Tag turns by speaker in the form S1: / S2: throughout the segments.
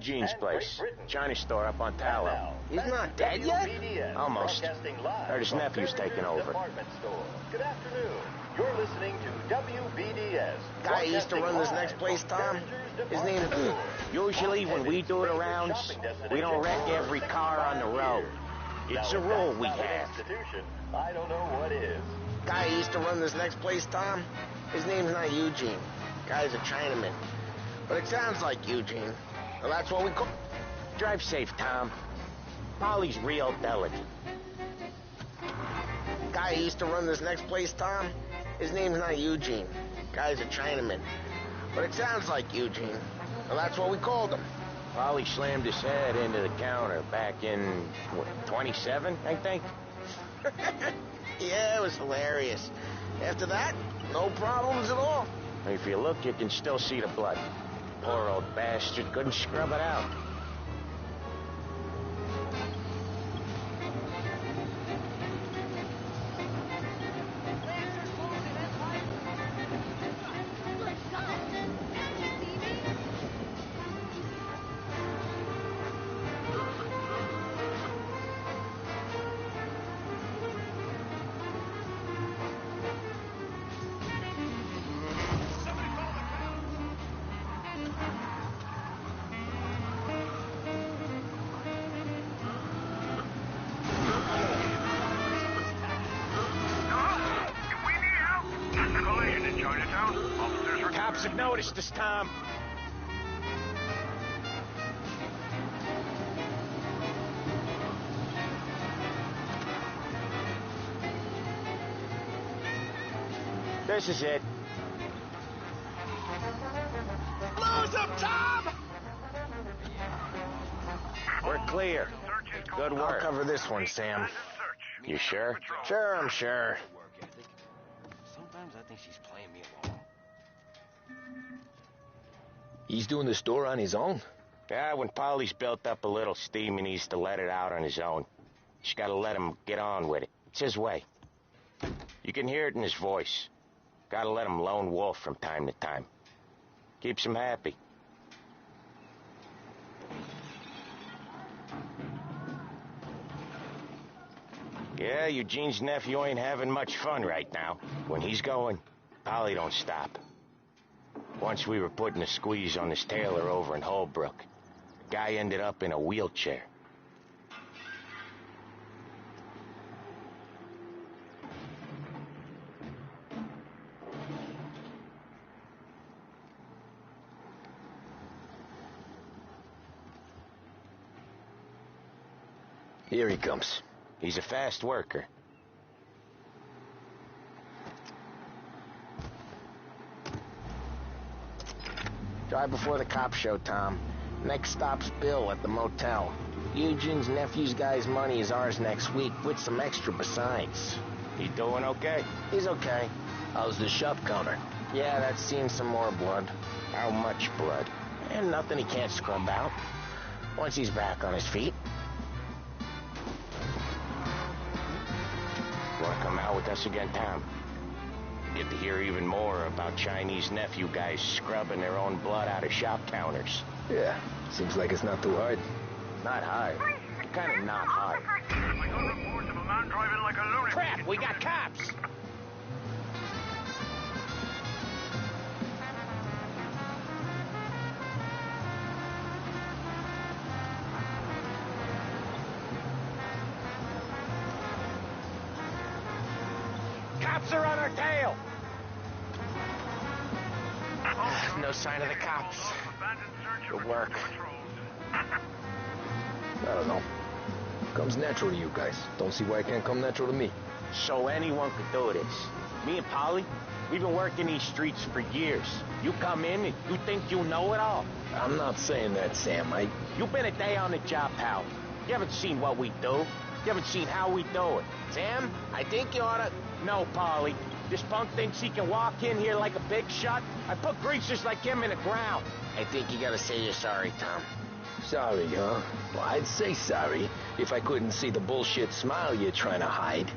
S1: Eugene's place. China store up on Tallow.
S2: He's not dead yet?
S1: Almost. Heard his nephew's taking over.
S3: Good afternoon. You're listening to WBDS.
S2: Guy used to run this next place, Tom. His name...
S1: Usually when we do the rounds, we don't wreck every car on the road. It's a rule we have.
S3: I don't know what is.
S2: Guy used to run this next place, Tom. His name's not Eugene. Guy's a Chinaman. But it sounds like Eugene. Well, that's what we call...
S1: Drive safe, Tom. Polly's real delicate.
S2: Guy used to run this next place, Tom. His name's not Eugene. Guy's a Chinaman. But it sounds like Eugene. Well, that's what we called him.
S1: Polly slammed his head into the counter back in, what, 27, I think?
S2: Yeah, it was hilarious. After that, no problems at all.
S1: If you look, you can still see the blood. Poor old bastard couldn't scrub it out. Cops have noticed us, Tom. This is it.
S4: Lose him, Tom!
S1: We're clear. Good work.
S2: I'll cover this one, Sam.
S1: You sure?
S2: Sure, I'm sure.
S5: Sometimes I think she's playing me along.
S6: He's doing the store on his own?
S1: Yeah, when Polly's built up a little steam, he needs to let it out on his own. Just gotta let him get on with it. It's his way. You can hear it in his voice. Gotta let him lone wolf from time to time. Keeps him happy. Yeah, Eugene's nephew ain't having much fun right now. When he's going, Polly don't stop. Once we were putting a squeeze on this tailor over in Holbrook. The guy ended up in a wheelchair.
S6: Here he comes.
S1: He's a fast worker.
S2: Drive before the cops show, Tom. Next stop's Bill at the motel. Eugene's nephew's guy's money is ours next week, with some extra besides.
S1: He doing okay?
S2: He's okay.
S6: How's the shop counter?
S2: Yeah, that's seen some more blood.
S1: How much blood?
S2: And nothing he can't scrub out. Once he's back on his feet.
S1: Want to come out with us again, Tom? Get to hear even more about Chinese nephew guys scrubbing their own blood out of shop counters.
S6: Yeah, seems like it's not too hard.
S1: Not hard. Kind of not hard.
S4: I got reports of a man driving like a lunatic.
S1: Crap, we got cops! Cops are on our tail!
S2: No sign of the cops. Good work.
S6: I don't know. Comes natural to you guys. Don't see why it can't come natural to me.
S1: So anyone could do this. Me and Polly, we've been working these streets for years. You come in and you think you know it all.
S6: I'm not saying that, Sam.
S1: You've been a day on the job, pal. You haven't seen what we do. You haven't seen how we do it.
S2: Sam, I think you oughta...
S1: No, Polly. This punk thinks he can walk in here like a big shot. I put greasers like him in the ground.
S2: I think you gotta say you're sorry, Tom.
S6: Sorry, huh? Well, I'd say sorry if I couldn't see the bullshit smile you're trying to hide.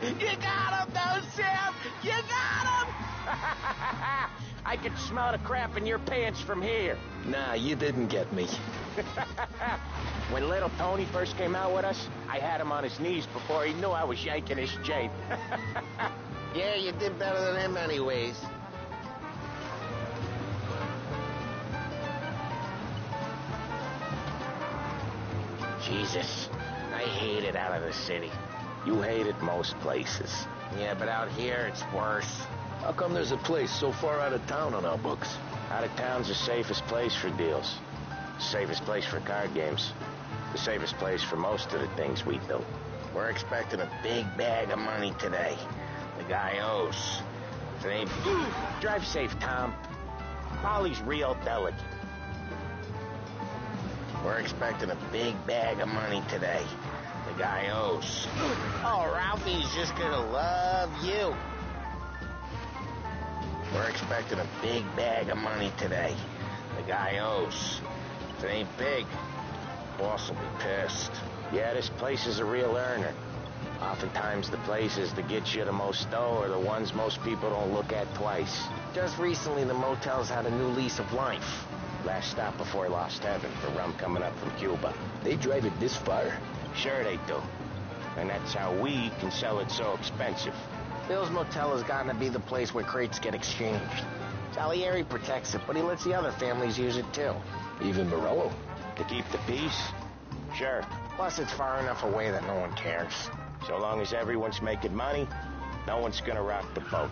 S1: You got him, though, Sam! You got him! I I could smell the crap in your pants from here.
S6: Nah, you didn't get me.
S1: When little Tony first came out with us, I had him on his knees before he knew I was yanking his chain.
S2: Yeah, you did better than him anyways.
S1: Jesus, I hate it out of the city. You hate it most places.
S2: Yeah, but out here, it's worse.
S6: How come there's a place so far out of town on our books?
S1: Out of town's the safest place for deals. Safest place for card games. The safest place for most of the things we do.
S2: We're expecting a big bag of money today. The guy owes. If it ain't...
S1: Drive safe, Tom. Polly's real delicate.
S2: We're expecting a big bag of money today. The guy owes. Oh, Ralphie's just gonna love you. We're expecting a big bag of money today. The guy owes. If it ain't big, boss will be pissed.
S1: Yeah, this place is a real earner. Oftentimes the places that get you the most dough are the ones most people don't look at twice.
S2: Just recently, the motel's had a new lease of life.
S1: Last stop before Lost Heaven for rum coming up from Cuba.
S6: They drive it this far?
S1: Sure they do. And that's how we can sell it so expensive.
S2: Bill's Motel has gotten to be the place where crates get exchanged. Salieri protects it, but he lets the other families use it too.
S6: Even Morello?
S1: To keep the peace? Sure.
S2: Plus, it's far enough away that no one cares.
S1: So long as everyone's making money, no one's gonna rock the boat.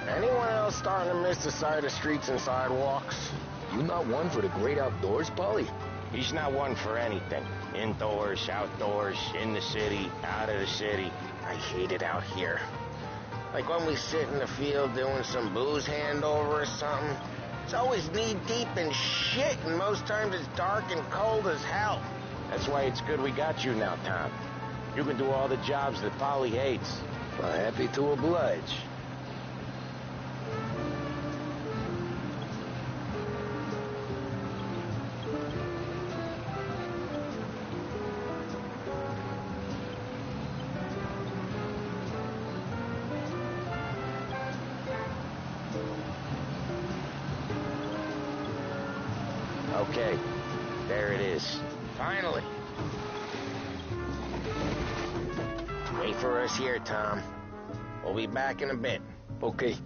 S2: Anyone else starting to miss the side of streets and sidewalks?
S6: You not one for the great outdoors, Polly?
S1: He's not one for anything. Indoors, outdoors, in the city, out of the city.
S2: I hate it out here. Like when we sit in the field doing some booze handover or something. It's always knee-deep in shit, and most times it's dark and cold as hell.
S1: That's why it's good we got you now, Tom. You can do all the jobs that Polly hates.
S6: Well, happy to oblige.
S1: Okay, there it is.
S2: Finally. Wait for us here, Tom. We'll be back in a bit.
S6: Okay.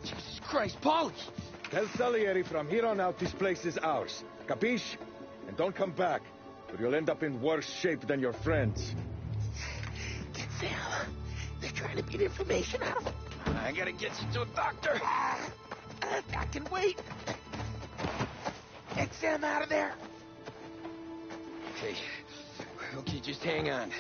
S7: Jesus Christ, Polly!
S8: Tell Salieri from here on out this place is ours. Capiche? And don't come back, or you'll end up in worse shape than your friends.
S7: Get Sam. They're trying to beat information out of him. I gotta get you to a doctor. I can wait. Get Sam out of there. Okay, just hang on.